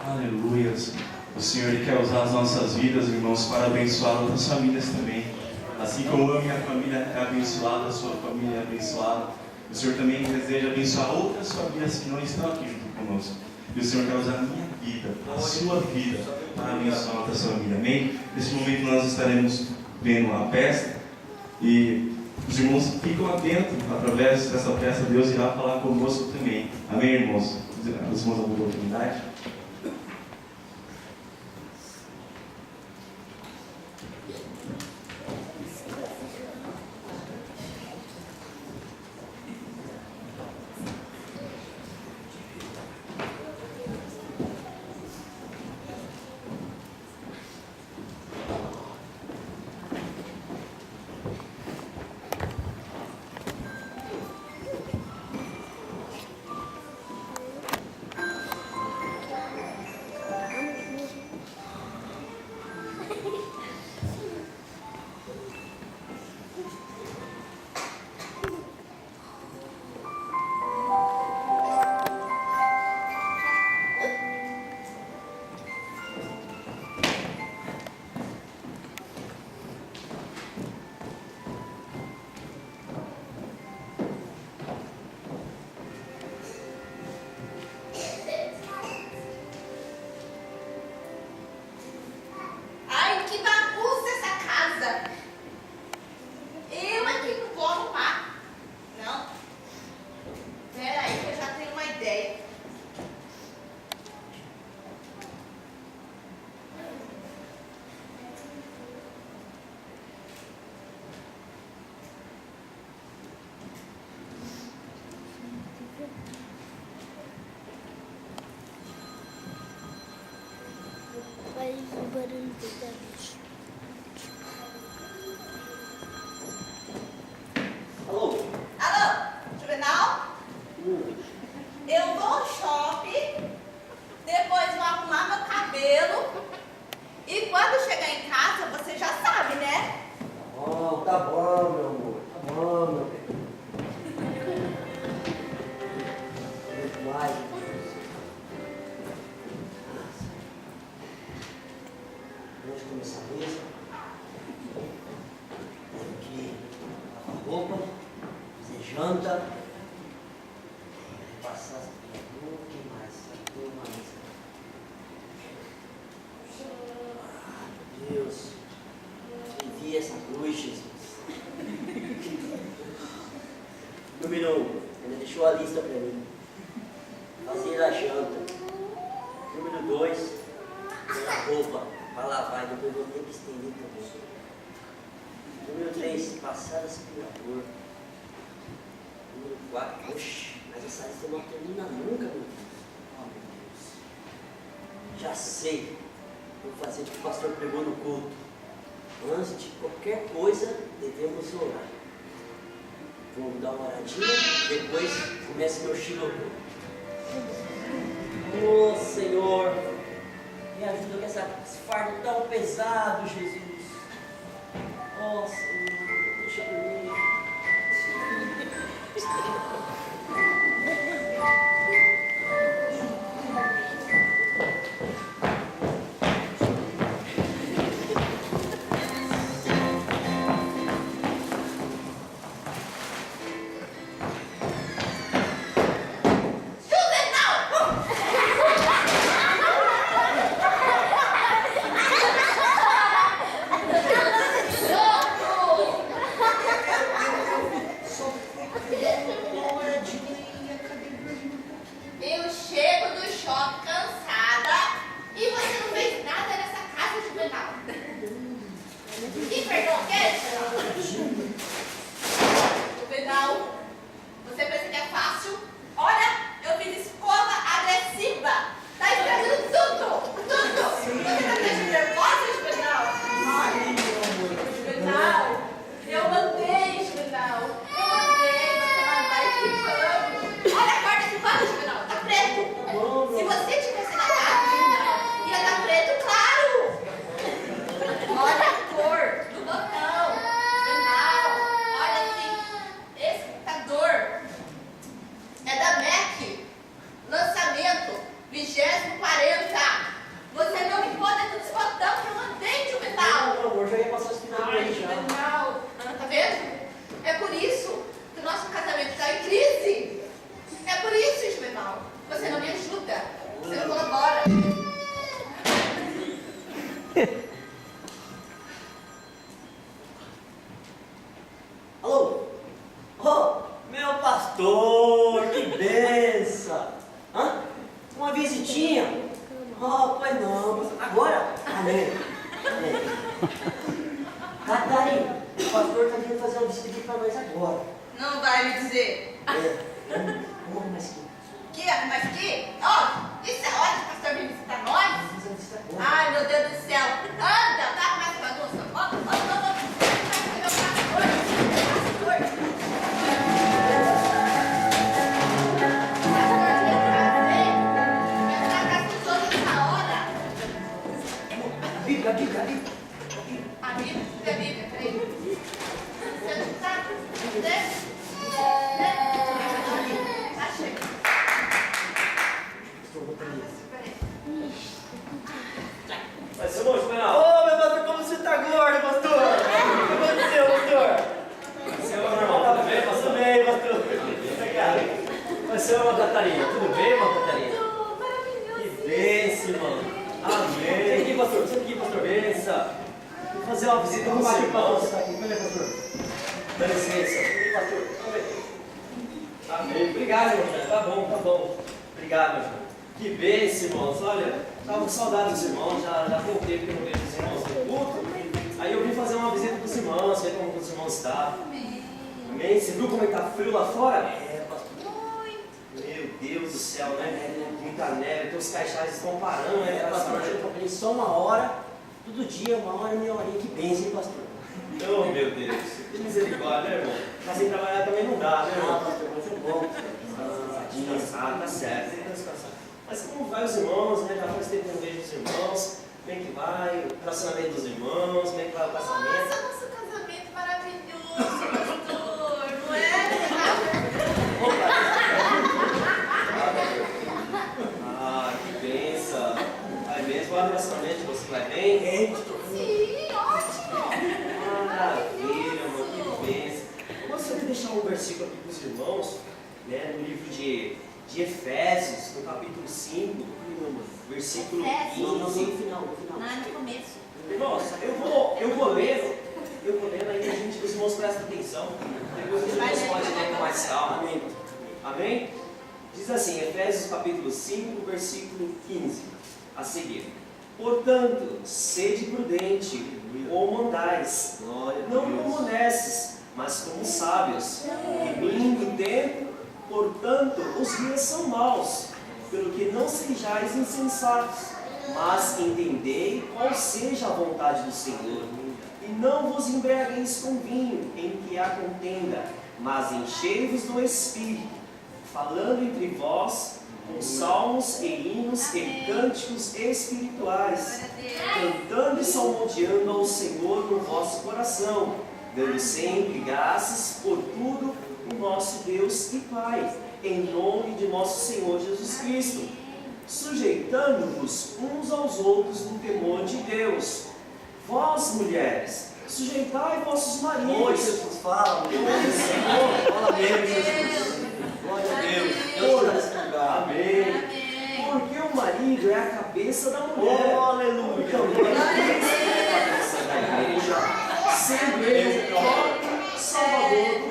Aleluias. O Senhor Ele quer usar as nossas vidas, irmãos, para abençoar outras famílias também. Assim como a minha família é abençoada, a sua família é abençoada, o Senhor também deseja abençoar outras famílias que não estão aqui junto conosco. E o Senhor quer usar a minha vida, a sua vida, para abençoar outras famílias. Amém? Nesse momento nós estaremos vendo uma peça e os irmãos ficam atentos. Através dessa peça Deus irá falar conosco também. Amém, irmãos? Os irmãos da oportunidade. barulho dos dedos. Alô? Alô, Juvenal? Eu vou ao shopping, depois vou arrumar meu cabelo e quando chegar em casa, você já sabe, né? Tá bom, meu amor. Tá bom, meu bem. Muito mais. Antes de começar mesmo, tenho que lavar roupa, fazer janta, passar as pinturas, o que mais? Meu Deus, envia essa luz, Jesus. Número 1, ainda deixou a lista para mim. Fazer a janta. Número 2, a roupa para lavar e depois vou ter que estender também. Número 3, passar aspirador. Número 4, oxe, mas essa lista não termina nunca, meu Deus. Oh, meu Deus. Já sei. Vou fazer o que o pastor pregou no culto. Antes de qualquer coisa, devemos orar. Vou dar uma oradinha, depois começa meu xilogô. Oh, Senhor, me ajuda com esse fardo tão pesado, Jesus. Oh, Senhor, deixa por mim. Eu chego do shopping cansada e você não fez nada nessa casa, Juvenal. Que perdão quer, Juvenal? Você pensa que é fácil? Olha, eu fiz escova agressiva. Tá estragando tudo, tudo. Você tá deixando nervosa, Juvenal? Juvenal, eu mandei, Juvenal. Eu mandei você lavar esse pano. Olha a cor desse pano, Juvenal. Tá preto. Se você tivesse lavado, Juvenal, ia estar preto, claro. Olha a cor do botão. Juvenal, olha assim. Esse computador é da Mac. Lançamento 2040. Você não me pode tudo esse botão que eu mandei, Juvenal. Meu amor, já ia passar esse final Ai, aí já. Juvenal, tá vendo? É por isso que o nosso casamento está em crise. É por isso, Juvenal. Você não me ajuda. Você não colabora. Alô? Oh, meu pastor, que benção! Hã? Uma visitinha? Oh, pois não. Agora? Amém. Catarina, o pastor está vindo fazer uma visita aqui para nós agora. Não vai me dizer. Vamos mais aqui. Mas que? Ó, isso é hora de pastor vir visitar nós? Vamos fazer uma visita agora. Ai, meu Deus do céu. Anda, tá com essa bagunça. Ó. A Bíblia, peraí. Você não tá? Achei. Vai ser bom, Juvenal. Ô, meu pastor, como você tá gordo, pastor? O que aconteceu, pastor? Seu irmão, tá bem, pastor? Tudo bem, pastor. Mas, seu irmão Catarina, tudo bem, irmão Catarina? Tudo maravilhoso. Que bênção, irmão. Amém. Senta aqui, pastor. Senta aqui, pastor. Benção. Vou fazer uma visita com os irmãos. Cadê, pastor? Dá licença. Pastor, amém. Obrigado, irmão. Tá bom. Obrigado, meu irmão. Que bênção, irmãos. Olha, estava com saudade dos irmãos. Já tem um tempo que eu não vejo os irmãos no culto. Aí eu vim fazer uma visita com os irmãos, ver como os irmãos estão. Amém. Você viu como é que tá frio lá fora? É, pastor. Meu Deus do céu, né? Muita neve, então os caixais estão parando, né? Pastor, eu comprei só uma hora Todo dia, 1 hora, meia horinha, que bênção, hein, pastor? Oh, meu Deus, que misericórdia, né, irmão? Mas sem trabalhar também não dá, né, Ah, irmão? pastor, mas é bom. Descansar, tá certo, tem que descansar. Mas como vai os irmãos, né? Já faz tempo que eu não vejo os irmãos. Como é que vai o relacionamento dos irmãos? Como é que vai o casamento? Nossa, nosso casamento maravilhoso, pastor, não é? Ah, que benção. Vai bem, qual é o relacionamento de você? Vai bem? Sim, ótimo. Maravilha, mano, que benção. Eu gostaria de deixar um versículo aqui para os irmãos, né, no livro de Efésios, no capítulo 5, versículo Efésios. 15. No final. Lá no começo. Irmãos, eu vou lendo, aí os irmãos prestam atenção, depois os irmãos podem ler com mais calma. Amém. Amém? Diz assim, Efésios capítulo 5, versículo 15, a seguir. Portanto, sede prudente, como andais, não como nesses, mas como sábios, remindo o tempo, portanto, os dias são maus, pelo que não sejais insensatos, mas entendei qual seja a vontade do Senhor, e não vos embriagueis com vinho, em que há contenda, mas enchei-vos do Espírito, falando entre vós com salmos e hinos e cânticos espirituais, cantando e salmodiando ao Senhor no vosso coração, dando sempre graças por tudo o nosso Deus e Pai, em nome de nosso Senhor Jesus Cristo, sujeitando-vos uns aos outros no temor de Deus. Vós, mulheres, sujeitai vossos maridos. Oi, Jesus, fala. Senhor, Fala mesmo, Jesus. Glória a Deus. Deus está nesse lugar. Amém. Amém. Porque o marido é a cabeça da mulher. Oh, aleluia. Então, Cristo é a cabeça da igreja, sendo ele o próprio Salvador do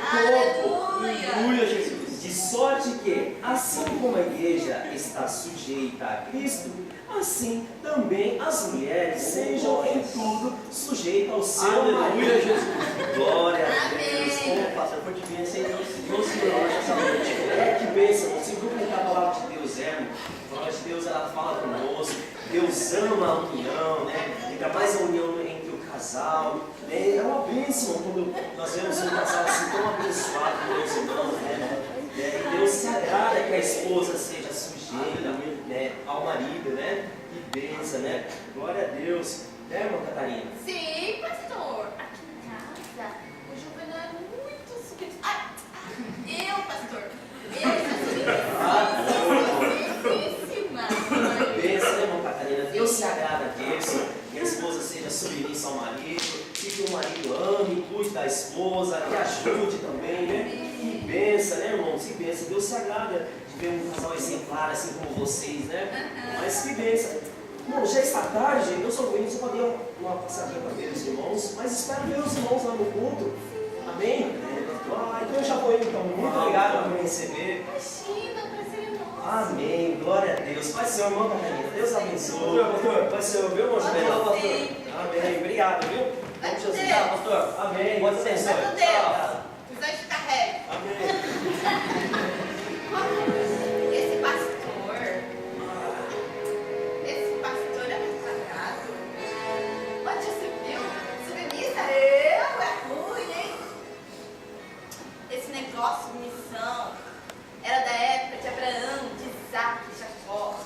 corpo. Aleluia, Jesus. De sorte que, assim como a igreja está sujeita a Cristo, assim também as mulheres sejam em tudo sujeitas ao seu Aleluia, marido. Jesus. Glória a Amém. Deus. Como pastor, foi de bênção, hein? Deus se hoje essa noite. É que bênção, você viu como que a palavra de Deus é, irmão? A palavra de Deus, ela fala conosco. Deus ama a união, né? Ainda mais a união entre o casal. Né? É uma bênção quando nós vemos um casal assim tão abençoado com meus irmãos, né? E Deus se agrada que a esposa seja sujeita, né, ao marido, né? Que bênção, né? Glória a Deus. Né, irmã Catarina? Sim, pastor. Aqui em casa, o Juvenal é muito submisso. Eu, pastor. Eu sou submissíssima. Bênção, né, irmã Catarina? Deus se agrada disso, que a esposa seja submissa ao marido, que o marido ame, cuide da esposa, que ajude também, né? Que bênção, né, irmãos? Que bênção. Deus se agrada de ver um casal exemplar assim como vocês, né? Mas que bênção. Bom, já está tarde, eu sou ruim, você pode dar uma passadinha para ver os irmãos, mas espero ver os irmãos lá no culto. Amém? Então eu já vou indo, então. Muito obrigado por me receber. Imagina, prazer é nosso. Amém, glória a Deus. Pai Senhor, irmão Catarina, Deus abençoe. Pai Senhor, viu, irmão Juvenal? Amém, obrigado, viu? Vai Vamos com Jesus. Deus. Tá, pastor. Amém, Deus abençoe. Vai com Deus. Os anjos carregam. Amém. Esse pastor é sagrado. Onde você viu? Submissa? É ruim, hein? Esse negócio de missão era da época de Abraão, de Isaac, de Jacó.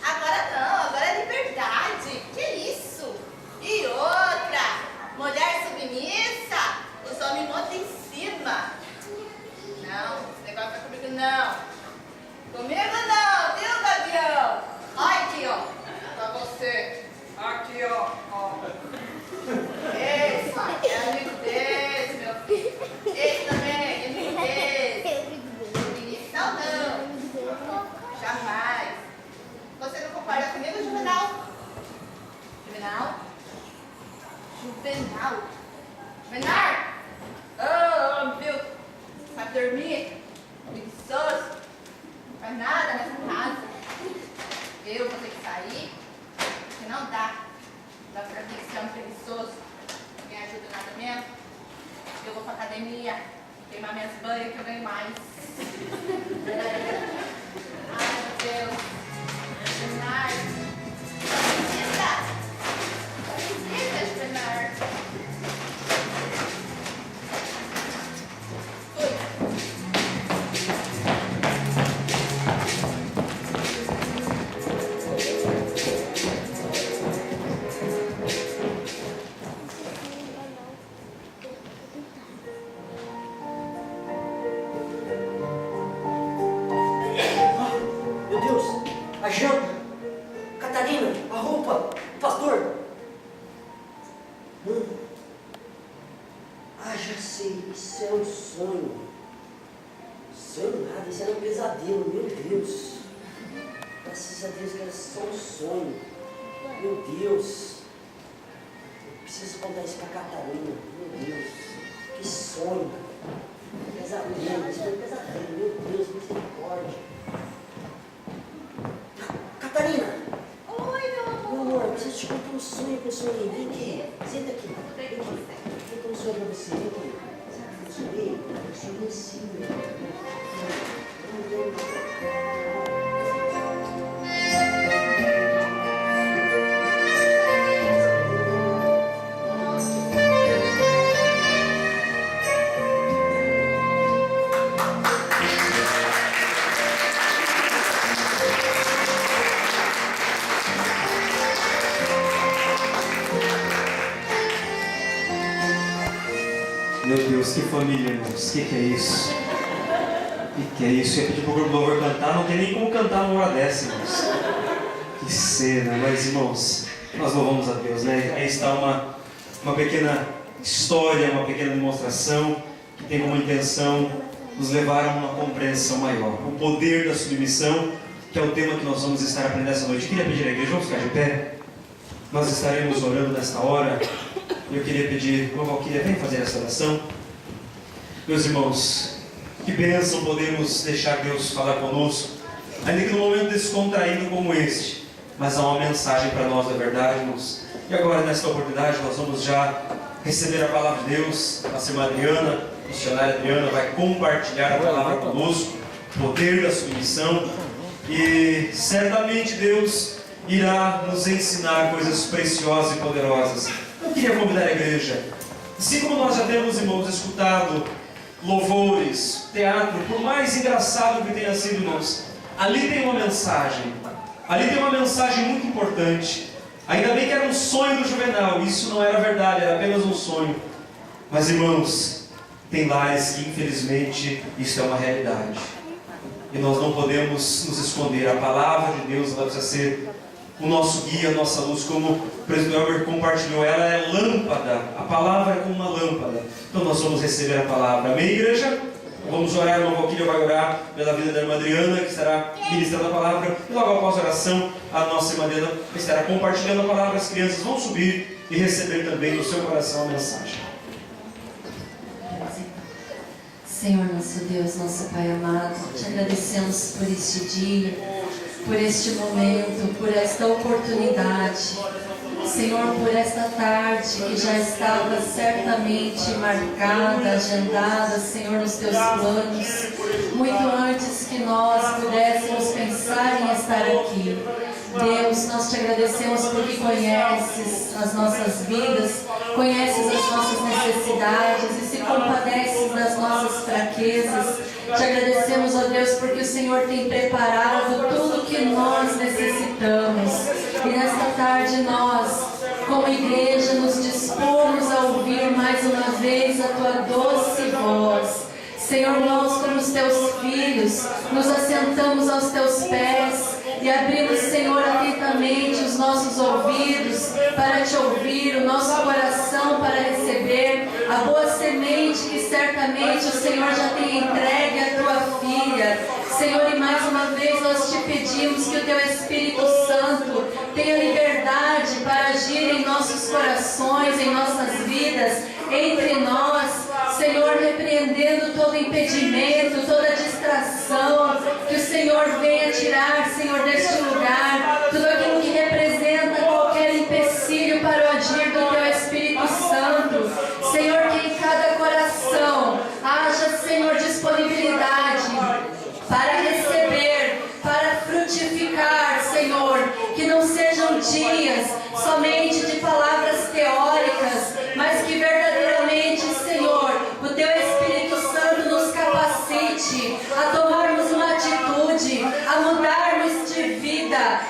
Agora não, agora é liberdade. Que isso? E outra, mulher submissa, os homens montam em cima. Não, esse negócio vai comigo não. Comigo não, viu, Gavião? Olha aqui, ó. Pra você. Aqui, ó. Esse é amigo desse, meu filho. Esse também é amigo desse. Submissa não. Jamais. Você não concorda comigo, Juvenal? Juvenal? Juvenal? Oh, meu. Sabe dormir? Preguiçoso? Não faz nada nessa casa. Eu vou ter que sair, porque não dá. Não dá pra mim que é um preguiçoso. Não me ajuda nada mesmo. Eu vou pra academia, queimar minhas banhas que eu ganho mais. Ai, meu Deus. Juvenal. a janta, Catarina, a roupa, o pastor. Mano, já sei, isso é um sonho. Sonho nada, isso era um pesadelo, meu Deus. Graças a Deus que era só um sonho. Meu Deus. Eu preciso contar isso pra Catarina. Meu Deus. Que sonho. Pesadelo, isso foi um pesadelo. Meu Deus, misericórdia. Catarina. Oi, meu amor. Meu amor, eu preciso te contar um sonho que eu sonhei. Vem aqui. Senta aqui. Vem aqui. Vou contar um sonho pra você. Vem aqui. Eu sonhei assim, meu Deus. Meu Deus, que família, irmãos. Que é isso? Que é isso? Eu ia pedir pro grupo louvor cantar, não tem nem como cantar numa hora dessa, irmãos. Que cena, mas irmãos, nós louvamos a Deus, né? Aí está uma pequena história, uma pequena demonstração que tem como intenção nos levar a uma compreensão maior. O poder da submissão, que é o tema que nós vamos estar aprendendo essa noite. Eu queria pedir à igreja, vamos ficar de pé. Nós estaremos orando nesta hora. Eu queria pedir, como eu queria, vem fazer essa oração. Meus irmãos, que bênção podemos deixar Deus falar conosco, ainda que num momento descontraído como este, mas há uma mensagem para nós, é verdade, irmãos. E agora, nesta oportunidade, nós vamos já receber a palavra de Deus. A irmã Adriana, a missionária Adriana, vai compartilhar a palavra conosco, o poder da submissão, e certamente Deus irá nos ensinar coisas preciosas e poderosas. Eu queria convidar a igreja, assim como nós já temos, irmãos, escutado louvores, teatro, por mais engraçado que tenha sido, irmãos, ali tem uma mensagem muito importante. Ainda bem que era um sonho do Juvenal, isso não era verdade, era apenas um sonho. Mas, irmãos, tem lares que infelizmente isso é uma realidade. E nós não podemos nos esconder. A palavra de Deus ela precisa ser o nosso guia, a nossa luz, como o presidente Elber compartilhou, ela é lâmpada, a palavra é como uma lâmpada. Então nós vamos receber a palavra. Amém, igreja? Vamos orar, a irmã Valquíria vai orar pela vida da irmã Adriana, que estará ministrando a palavra, e logo após a oração, a nossa irmã Adriana estará compartilhando a palavra. As crianças vão subir e receber também no seu coração a mensagem. Senhor nosso Deus, nosso Pai amado, te agradecemos por este dia, por este momento, por esta oportunidade. Senhor, por esta tarde que já estava certamente marcada, agendada, Senhor, nos teus planos, muito antes que nós pudéssemos pensar em estar aqui. Deus, nós te agradecemos porque conheces as nossas vidas, conheces as nossas necessidades e se compadeces das nossas fraquezas. Te agradecemos, ó Deus, porque o Senhor tem preparado tudo o que nós necessitamos. E nesta tarde nós, como igreja, nos dispomos a ouvir mais uma vez a Tua doce voz. Senhor, nós como os Teus filhos, nos assentamos aos Teus pés e abrimos, Senhor, atentamente os nossos ouvidos para Te ouvir, o nosso coração para receber a boa semente que certamente o Senhor já tem entregue à Tua filha. Senhor, e mais uma vez nós Te pedimos que o Teu Espírito Santo tenha liberdade para agir em nossos corações, em nossas vidas, entre nós. Senhor, repreendendo todo impedimento, toda distração, que o Senhor venha tirar, Senhor, deste lugar, tudo aquilo que representa qualquer empecilho para o agir do Teu Espírito Santo. Senhor, que em cada coração haja, Senhor, disponibilidade para receber, para frutificar, Senhor, que não sejam dias somente de palavras teóricas, mas que verdadeiramente, Senhor, o Teu Espírito Santo nos capacite a tomarmos uma atitude, a mudarmos de vida,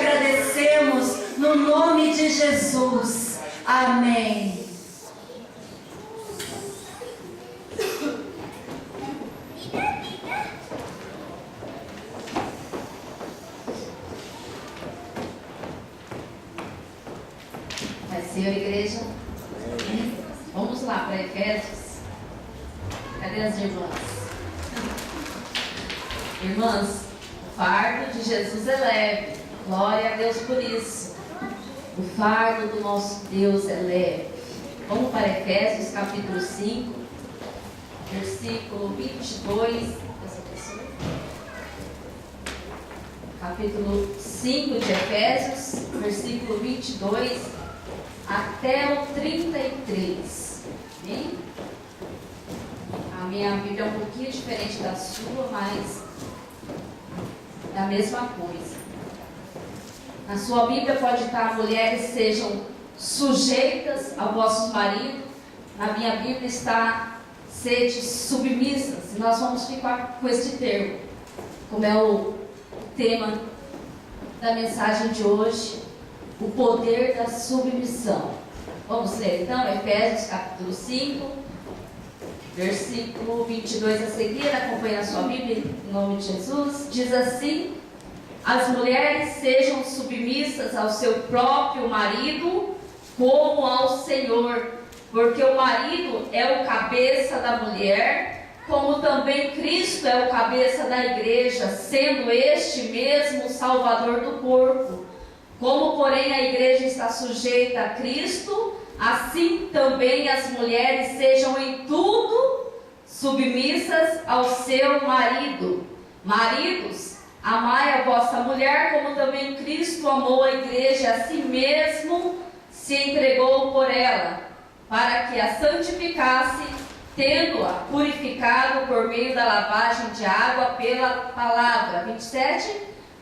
agradecemos no nome de Jesus. Amém. Senhor, igreja, vamos lá para Efésios. Cadê as irmãs? Irmãs, o fardo de Jesus é leve. Glória a Deus por isso. O fardo do nosso Deus é leve. Vamos para Efésios capítulo 5, versículo 22. Capítulo 5 de Efésios, versículo 22. Até o 33. Amém? A minha Bíblia é um pouquinho diferente da sua, mas é a mesma coisa. Na sua Bíblia pode estar: mulheres sejam sujeitas a vossos maridos. Na minha Bíblia está: sede submissas. E nós vamos ficar com este termo, como é o tema da mensagem de hoje. O poder da submissão. Vamos ler então Efésios capítulo 5, versículo 22 a seguir. Acompanhe a sua Bíblia em nome de Jesus. Diz assim: as mulheres sejam submissas ao seu próprio marido, como ao Senhor, porque o marido é o cabeça da mulher, como também Cristo é o cabeça da igreja, sendo este mesmo o Salvador do corpo. Como, porém, a igreja está sujeita a Cristo, assim também as mulheres sejam em tudo submissas ao seu marido. Maridos, amai a vossa mulher, como também Cristo amou a igreja, a si mesmo se entregou por ela, para que a santificasse, tendo-a purificado por meio da lavagem de água pela palavra. 27.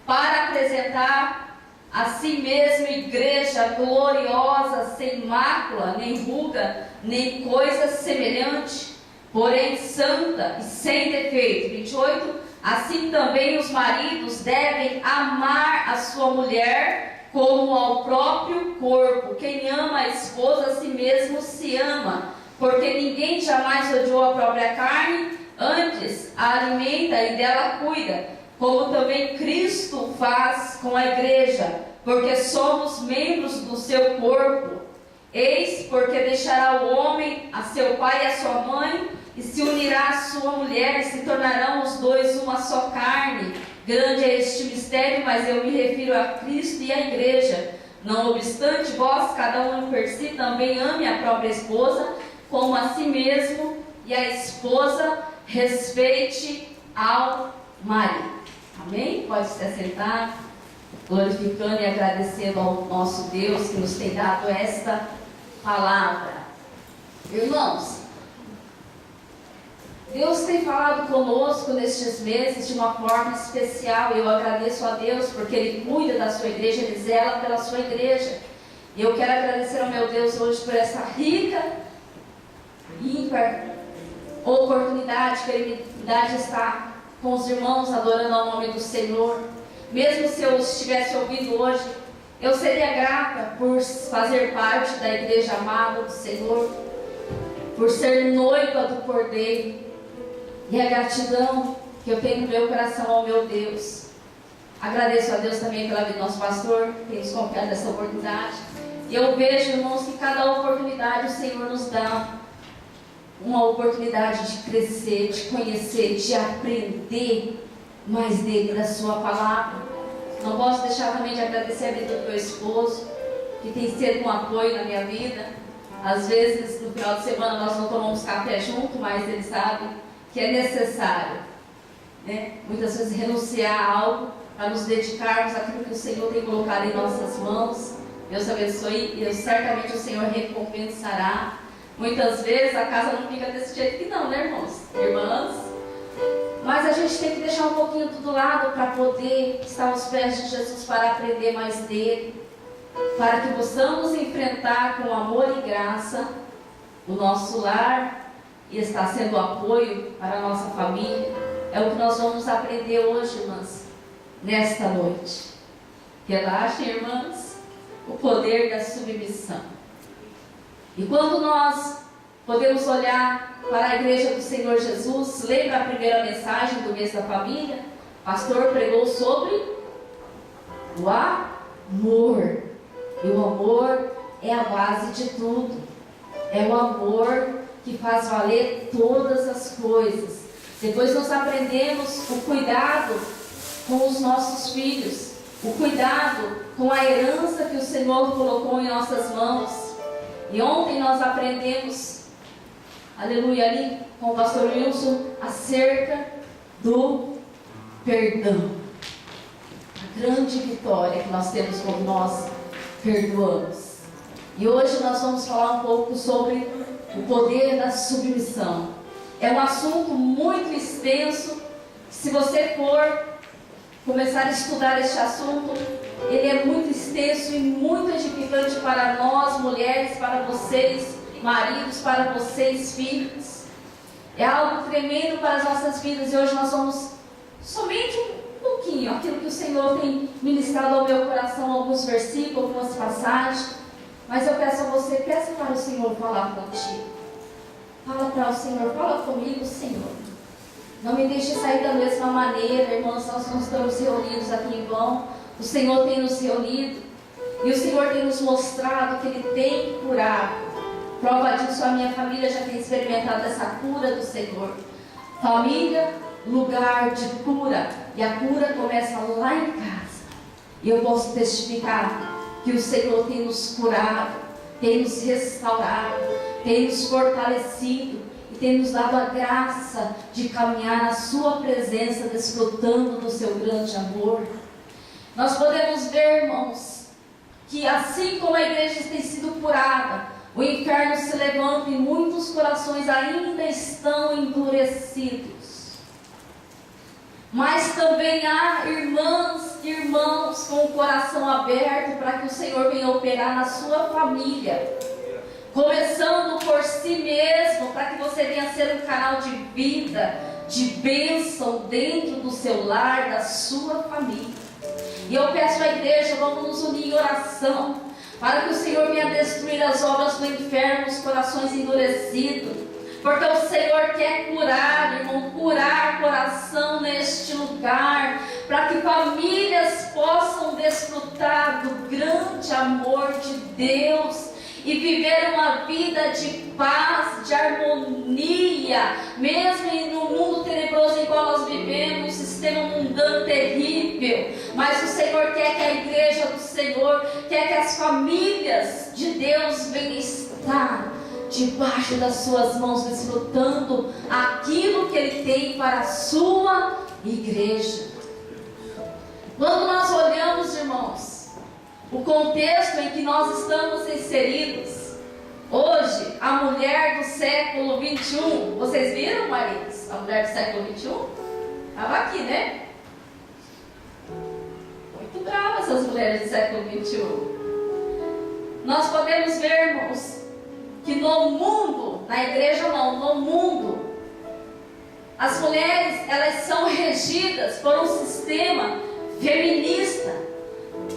Para apresentar a si mesmo igreja gloriosa, sem mácula, nem ruga, nem coisa semelhante, porém santa e sem defeito. 28. Assim também os maridos devem amar a sua mulher como ao próprio corpo. Quem ama a esposa a si mesmo se ama, porque ninguém jamais odiou a própria carne, antes a alimenta e dela cuida, como também Cristo faz com a igreja, porque somos membros do seu corpo. Eis porque deixará o homem a seu pai e a sua mãe, e se unirá à sua mulher, e se tornarão os dois uma só carne. Grande é este mistério, mas eu me refiro a Cristo e à igreja. Não obstante, vós, cada um per si, também ame a própria esposa, como a si mesmo, e a esposa respeite ao marido. Amém? Pode se assentar, glorificando e agradecendo ao nosso Deus que nos tem dado esta palavra. Irmãos, Deus tem falado conosco nestes meses de uma forma especial. Eu agradeço a Deus porque Ele cuida da sua igreja, Ele zela pela sua igreja. E eu quero agradecer ao meu Deus hoje por essa rica e ímpar oportunidade que Ele me dá de estar com os irmãos adorando ao nome do Senhor. Mesmo se eu estivesse ouvindo hoje, eu seria grata por fazer parte da igreja amada do Senhor, por ser noiva do Cordeiro, e a gratidão que eu tenho no meu coração ao meu Deus. Agradeço a Deus também pela vida do nosso pastor, que nos confiado essa oportunidade. E eu vejo, irmãos, que cada oportunidade o Senhor nos dá uma oportunidade de crescer, de conhecer, de aprender mais dele, da sua palavra. Não posso deixar também de agradecer a vida do meu esposo, que tem sido um apoio na minha vida. Às vezes, no final de semana, nós não tomamos café junto, mas ele sabe que é necessário, né? Muitas vezes renunciar a algo para nos dedicarmos àquilo que o Senhor tem colocado em nossas mãos. Deus abençoe e certamente o Senhor recompensará. Muitas vezes a casa não fica desse jeito que não, né, irmãos? Irmãs? Mas a gente tem que deixar um pouquinho tudo do lado para poder estar aos pés de Jesus, para aprender mais dele, para que possamos enfrentar com amor e graça o nosso lar e estar sendo apoio para a nossa família. É o que nós vamos aprender hoje, irmãs, nesta noite. Relaxem, irmãs, o poder da submissão. E quando nós podemos olhar para a igreja do Senhor Jesus, lembra a primeira mensagem do mês da família? O pastor pregou sobre o amor. E o amor é a base de tudo. É o amor que faz valer todas as coisas. Depois nós aprendemos o cuidado com os nossos filhos, o cuidado com a herança que o Senhor colocou em nossas mãos. E ontem nós aprendemos, aleluia, ali com o pastor Wilson, acerca do perdão. A grande vitória que nós temos quando nós perdoamos. E hoje nós vamos falar um pouco sobre o poder da submissão. É um assunto muito extenso. Se você for começar a estudar este assunto, ele é muito extenso e muito edificante para nós, mulheres, para vocês, maridos, para vocês, filhos. É algo tremendo para as nossas vidas. E hoje nós vamos somente um pouquinho, aquilo que o Senhor tem ministrado ao meu coração, alguns versículos, algumas passagens. Mas eu peço a você, peça para o Senhor falar contigo. Fala para o Senhor, fala comigo, Senhor. Não me deixe sair da mesma maneira, irmãos. Nós não estamos reunidos aqui em vão. O Senhor tem nos reunido. E o Senhor tem nos mostrado que Ele tem curado. Prova disso, a minha família já tem experimentado essa cura do Senhor. Família, lugar de cura. E a cura começa lá em casa. E eu posso testificar que o Senhor tem nos curado, tem nos restaurado, tem nos fortalecido e tem nos dado a graça de caminhar na sua presença, desfrutando do seu grande amor. Nós podemos ver, irmãos, que assim como a igreja tem sido curada, o inferno se levanta e muitos corações ainda estão endurecidos. Mas também há irmãs e irmãos com o coração aberto para que o Senhor venha operar na sua família. Começando por si mesmo, para que você venha ser um canal de vida, de bênção dentro do seu lar, da sua família. E eu peço à igreja, vamos nos unir em oração, para que o Senhor venha destruir as obras do inferno, os corações endurecidos. Porque o Senhor quer curar, irmão, curar coração neste lugar, para que famílias possam desfrutar do grande amor de Deus e viver uma vida de paz, de harmonia, mesmo no mundo tenebroso em qual nós vivemos, um sistema mundano terrível. Mas o Senhor quer que a igreja do Senhor, quer que as famílias de Deus venham estar debaixo das suas mãos, desfrutando aquilo que Ele tem para a sua igreja. Quando nós olhamos, irmãos, o contexto em que nós estamos inseridos, hoje, a mulher do século 21, vocês viram, maridos? A mulher do século 21? Estava aqui, né? Muito brava essas mulheres do século 21. Nós podemos ver, irmãos, que no mundo, na igreja não, no mundo, as mulheres, elas são regidas por um sistema feminista.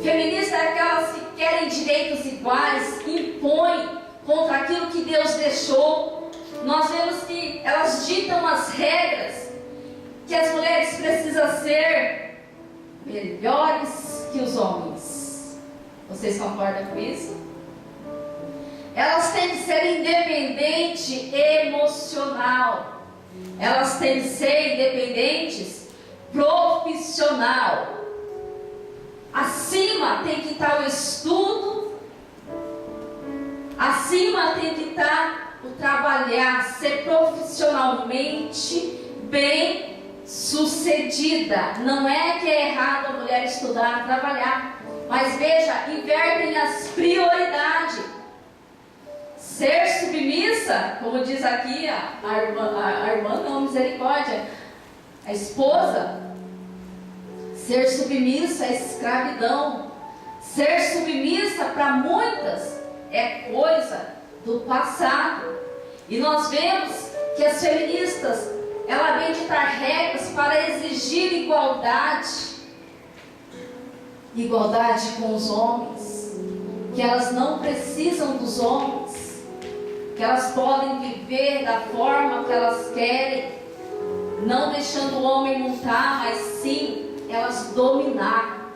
Feminista é aquelas que querem direitos iguais, impõem contra aquilo que Deus deixou. Nós vemos que elas ditam as regras, que as mulheres precisam ser melhores que os homens. Vocês concordam com isso? Elas têm que ser independente emocional. Elas têm que ser independentes profissional. Acima tem que estar o estudo. Acima tem que estar o trabalhar, ser profissionalmente bem sucedida. Não é que é errado a mulher estudar, trabalhar. Mas veja, invertem as prioridades. Ser submissa, como diz aqui a irmã não, misericórdia, a esposa. Ser submissa é escravidão. Ser submissa para muitas é coisa do passado. E nós vemos que as feministas, elas vêm ditar regras para exigir igualdade. igualdade com os homens, que elas não precisam dos homens, que elas podem viver da forma que elas querem, não deixando o homem montar, mas sim elas dominar.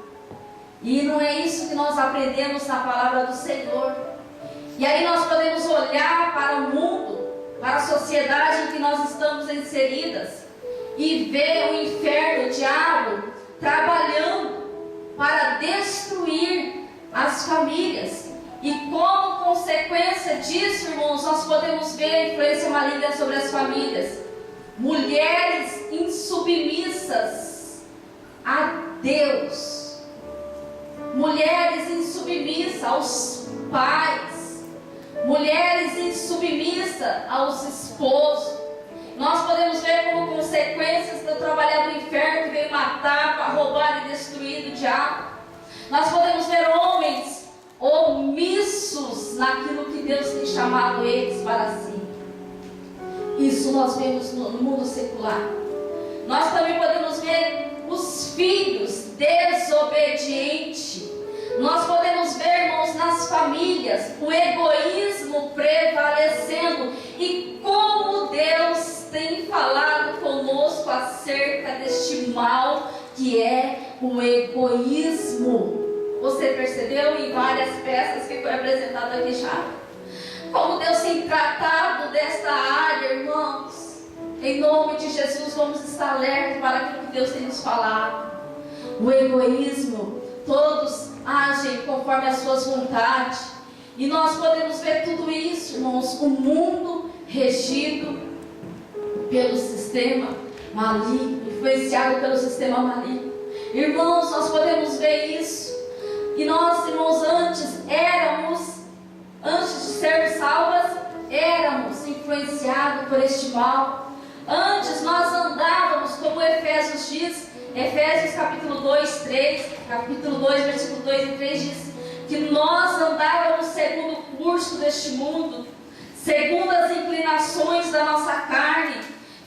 E não é isso que nós aprendemos na palavra do Senhor. E aí nós podemos olhar para o mundo, para a sociedade em que nós estamos inseridas, e ver o inferno, o diabo, trabalhando para destruir as famílias. E como consequência disso, irmãos, nós podemos ver a influência maligna sobre as famílias. Mulheres insubmissas a Deus, mulheres insubmissas aos pais, mulheres insubmissas aos esposos. Nós podemos ver como consequências do trabalho do inferno que veio matar, para roubar e destruir do diabo. Nós podemos ver homens omissos naquilo que Deus tem chamado eles para si. Isso nós vemos no mundo secular. Nós também podemos ver os filhos desobedientes. Nós podemos ver, irmãos, nas famílias, o egoísmo prevalecendo. E como Deus tem falado conosco acerca deste mal que é o egoísmo. Você percebeu em várias peças que foi apresentado aqui já? Como Deus tem tratado desta área, irmãos. Em nome de Jesus, vamos estar alertas para aquilo que Deus tem nos falado. O egoísmo, todos agem conforme as suas vontades. E nós podemos ver tudo isso, irmãos. O mundo regido pelo sistema maligno, influenciado pelo sistema maligno. Irmãos, nós podemos ver isso. E nós, irmãos, antes de sermos salvas, éramos influenciados por este mal. Antes nós andávamos, como Efésios diz, Efésios capítulo 2, 3, capítulo 2, versículo 2 e 3 diz que nós andávamos segundo o curso deste mundo, segundo as inclinações da nossa carne,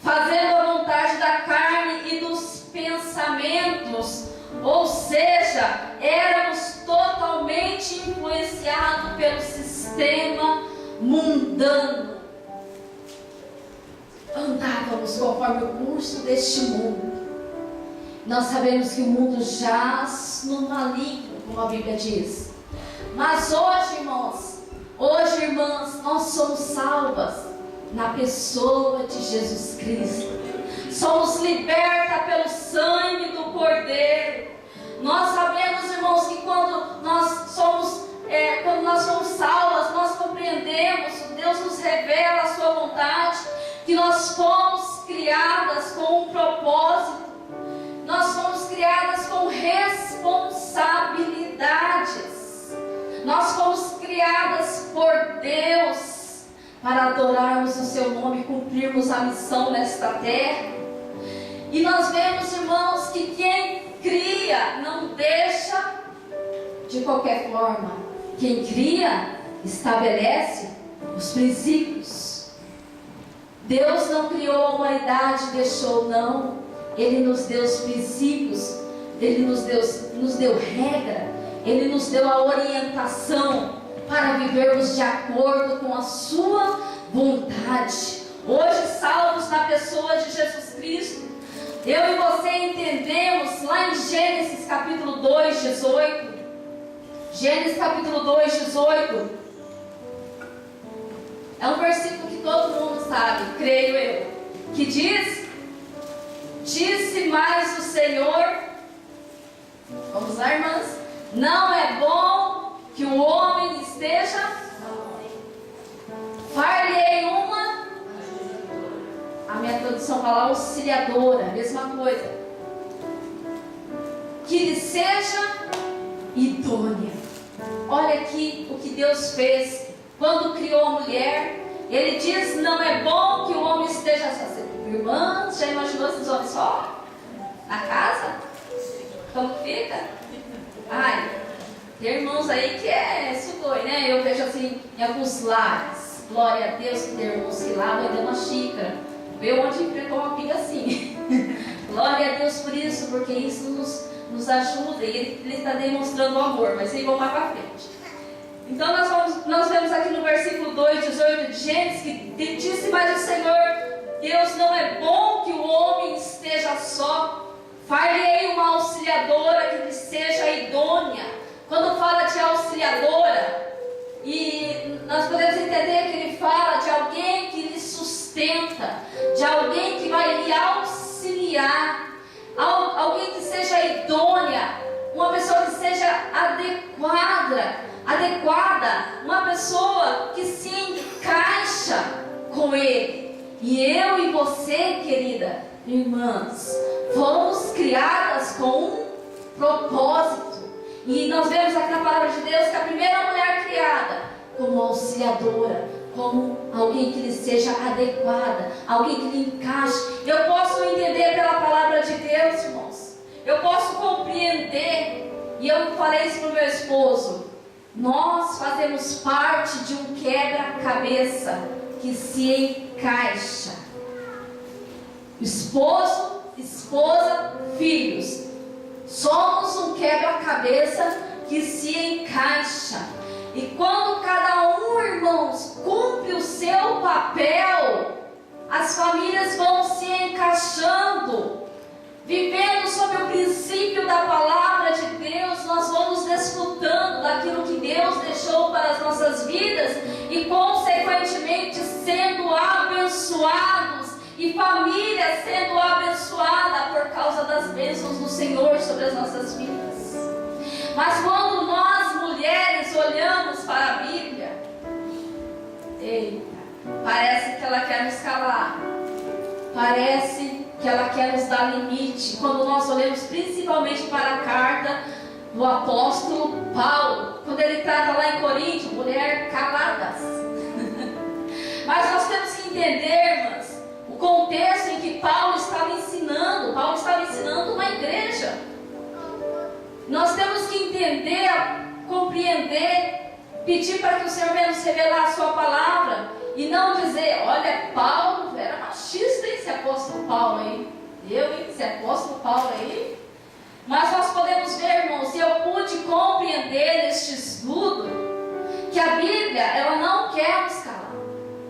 fazendo a vontade da carne e dos pensamentos. Ou seja, éramos totalmente influenciados pelo sistema mundano. Andávamos conforme o curso deste mundo. Nós sabemos que o mundo jaz no maligno, como a Bíblia diz. Mas hoje, irmãs, nós somos salvas na pessoa de Jesus Cristo. Somos libertas pelo sangue do Cordeiro. Nós sabemos, irmãos, que quando nós somos salvas, nós compreendemos, Deus nos revela a sua vontade, que nós fomos criadas com um propósito, nós fomos criadas com responsabilidades, nós fomos criadas por Deus para adorarmos o seu nome e cumprirmos a missão nesta terra. E nós vemos, irmãos, que quem cria não deixa de qualquer forma. Quem cria estabelece os princípios. Deus não criou a humanidade e deixou, não. Ele nos deu os princípios, Ele nos deu regra, Ele nos deu a orientação para vivermos de acordo com a sua vontade. Hoje, salvos na pessoa de Jesus Cristo, eu e você entendemos lá em Gênesis capítulo 2, 18. Gênesis capítulo 2, 18. É um versículo que todo mundo sabe, creio eu. Que diz: disse mais o Senhor, vamos lá, irmãs, não é bom que o homem esteja, far-lhe uma, a minha tradução fala auxiliadora, mesma coisa, que lhe seja idônea. Olha aqui o que Deus fez quando criou a mulher. Ele diz: não é bom que o homem esteja só. Irmãs, já imaginou esses homens só? Na casa? Como fica? Ai, tem irmãos aí que é sugoi, né? Eu vejo assim em alguns lares. Glória a Deus que tem irmãos que lavam ainda uma xícara. Vê onde enfrentou uma pinga assim. Glória a Deus por isso, porque isso nos ajuda e Ele está demonstrando amor, mas aí vamos mais para frente. Então nós vemos aqui no versículo 2:18 de Gênesis, que disse mais o Senhor: Deus, não é bom que o homem esteja só, far-lhe-ei uma auxiliadora que lhe seja idônea. Quando fala de auxiliadora, e nós podemos entender que ele fala de alguém que lhe sustenta, de alguém que vai lhe auxiliar, alguém que seja idônea, uma pessoa que seja adequada, uma pessoa que se encaixa com ele. E eu e você, querida irmãs, fomos criadas com um propósito. E nós vemos aqui na palavra de Deus que a primeira mulher criada como auxiliadora, como alguém que lhe seja adequada, alguém que lhe encaixe. Eu posso entender pela palavra de Deus, irmãos. Eu posso compreender. E eu falei isso para o meu esposo. Nós fazemos parte de um quebra-cabeça que se encaixa. Esposo, esposa, filhos. Somos um quebra-cabeça que se encaixa. E quando cada um, irmãos, cumpre o seu papel, as famílias vão se encaixando. Vivendo sob o princípio da palavra de Deus, nós vamos desfrutando daquilo que Deus deixou para as nossas vidas e, consequentemente, sendo abençoados, e família sendo abençoada por causa das bênçãos do Senhor sobre as nossas vidas. Mas quando nós, mulheres, olhamos para a Bíblia, eita, parece que ela quer nos calar, parece que ela quer nos dar limite. Quando nós olhamos principalmente para a carta do apóstolo Paulo, quando ele trata lá em Coríntios, mulher caladas. Mas nós temos que entender, irmãs, o contexto em que Paulo estava ensinando. Paulo estava ensinando uma igreja. Nós temos que entender, compreender, pedir para que o Senhor venha nos revelar a sua palavra e não dizer: olha, Paulo era machista, hein, esse apóstolo Paulo aí. Esse apóstolo Paulo aí. Mas nós podemos ver, irmãos, e eu pude compreender neste estudo, que a Bíblia, ela não quer nos calar.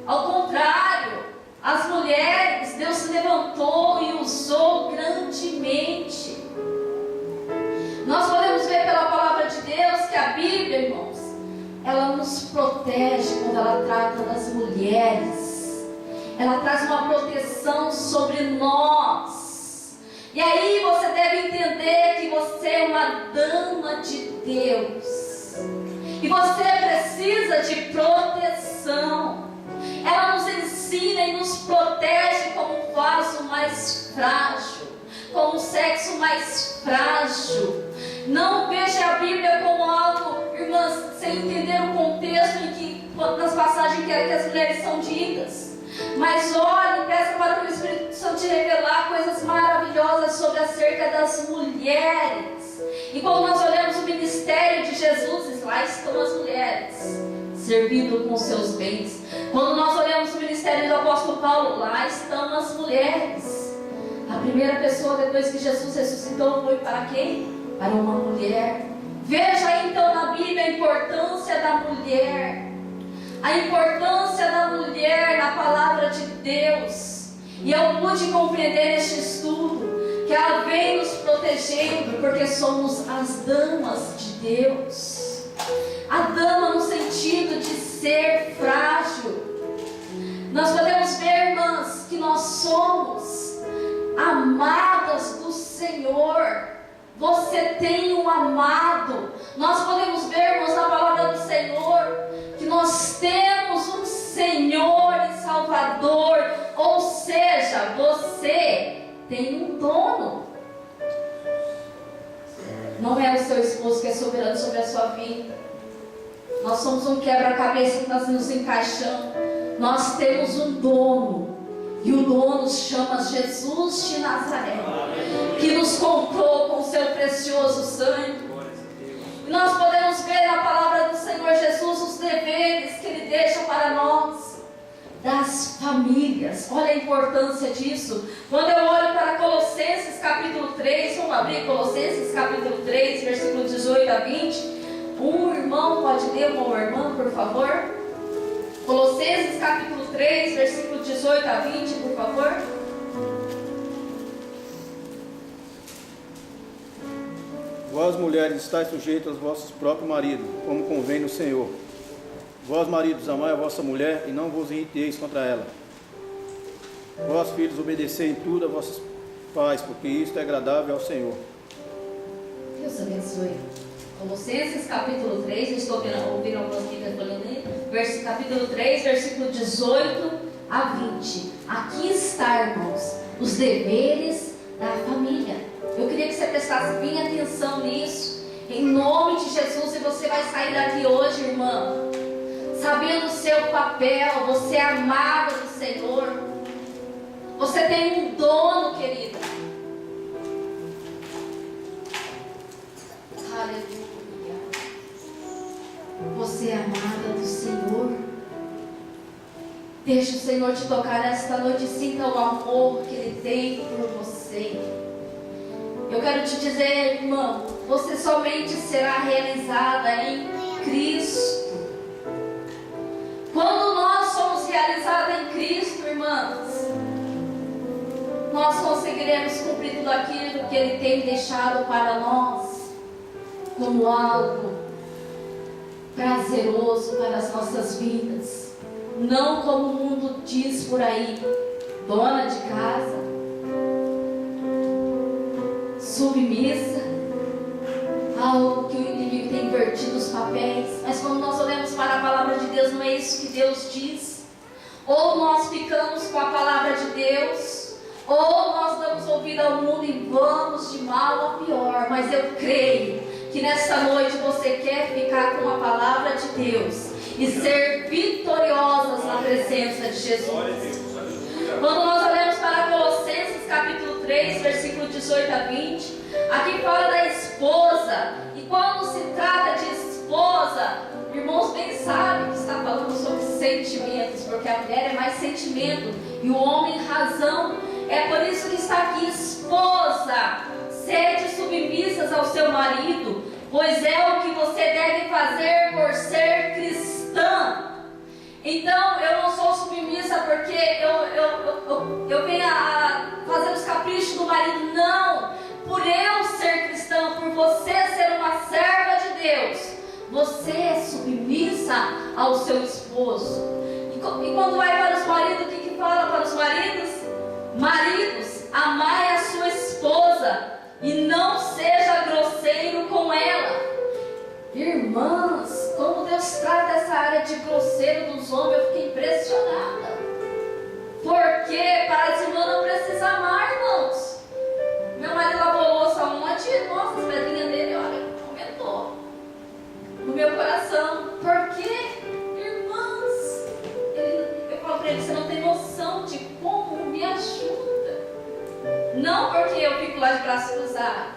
Ao contrário, as mulheres, Deus se levantou e usou grandemente. Nós podemos ver pela palavra de Deus que a Bíblia, irmãos, ela nos protege quando ela trata das mulheres. Ela traz uma proteção sobre nós. E aí você deve entender que você é uma dama de Deus. E você precisa de proteção. Ela nos ensina e nos protege como um vaso mais frágil, como um sexo mais frágil. Não veja a Bíblia como algo, irmãs, sem entender o contexto em que, nas passagens que as mulheres são ditas. Mas olhe, peça para que o Espírito Santo te revelar coisas maravilhosas sobre acerca das mulheres. E quando nós olhamos o ministério de Jesus, lá estão as mulheres, servindo com seus bens. Quando nós olhamos o ministério do apóstolo Paulo, lá estão as mulheres. A primeira pessoa depois que Jesus ressuscitou foi para quem? Para uma mulher. Veja então na Bíblia a importância da mulher. A importância da mulher na palavra de Deus. E eu pude compreender neste estudo que ela vem nos protegendo porque somos as damas de Deus. A dama no sentido de ser frágil. Nós podemos ver, irmãs, que nós somos amadas do Senhor. Você tem um amado. Nós podemos ver, irmãos, na palavra do Senhor, que nós temos um Senhor e Salvador. Ou seja, você tem um dono. Não é o seu esposo que é soberano sobre a sua vida. Nós somos um quebra-cabeça que nós nos encaixamos. Nós temos um dono. E o dono se chama Jesus de Nazaré, que nos comprou com o seu precioso sangue. E nós podemos ver na palavra do Senhor Jesus os deveres que Ele deixa para nós. das famílias. Olha a importância disso. Quando eu olho para Colossenses capítulo 3, vamos abrir Colossenses capítulo 3, versículo 18 a 20. Um irmão pode ler, uma irmã, por favor? Colossenses capítulo 3, versículo 18 a 20, por favor. Vós, mulheres, estáis sujeitos aos vossos próprios maridos, como convém no Senhor. Vós, maridos, amai a vossa mulher e não vos irriteis contra ela. Vós, filhos, obedecei em tudo a vossos pais, porque isto é agradável ao Senhor. Deus abençoe. Colossenses capítulo 3, estou ouvindo algumas Bíblias falando, capítulo 3, versículo 18 a 20. Aqui está, irmãos, os deveres da família. Eu queria que você prestasse bem atenção nisso, em nome de Jesus, e você vai sair daqui hoje, irmã, sabendo o seu papel. Você é amada do Senhor. Você tem um dono, querida. Aleluia. Você é amada do Senhor. Deixa o Senhor te tocar nesta noite. Sinta o amor que Ele tem por você. Eu quero te dizer, irmão, você somente será realizada em Cristo. Quando nós somos realizados em Cristo, irmãs, nós conseguiremos cumprir tudo aquilo que Ele tem deixado para nós como algo prazeroso para as nossas vidas. Não como o mundo diz por aí, dona de casa, submissa, algo que o inimigo tem invertido os papéis. Mas quando nós olhamos para a palavra de Deus, não é isso que Deus diz. Ou nós ficamos com a palavra de Deus, ou nós damos ouvido ao mundo e vamos de mal a pior. Mas eu creio que nesta noite você quer ficar com a palavra de Deus e ser vitoriosas na presença de Jesus. Quando nós olhamos para Colossenses capítulo 3, versículo 18 a 20, aqui fala da esposa. E quando se trata de esposa, irmãos bem sabem que está falando sobre sentimentos, porque a mulher é mais sentimento e o homem razão. É por isso que está aqui: esposa, sede submissas ao seu marido, pois é o que você deve fazer por ser cristã. Então, eu não sou submissa porque eu venho a fazer os caprichos do marido. Não, por eu ser cristã, por você ser uma serva de Deus, você é submissa ao seu esposo. E quando vai para os maridos, o que fala para os maridos? Maridos, amai a sua esposa e não seja grosseiro com ela. Irmãs, como Deus trata essa área de grosseiro dos homens, eu fiquei impressionada. Porque para as irmãs não precisa amar, irmãos. Meu marido lavou louça ontem, nossa, as pedrinhas dele, olha, aumentou no meu coração. Por quê? Irmãs, eu falo para ele: você não tem noção de como me ajuda. Não porque eu fico lá de braço cruzado.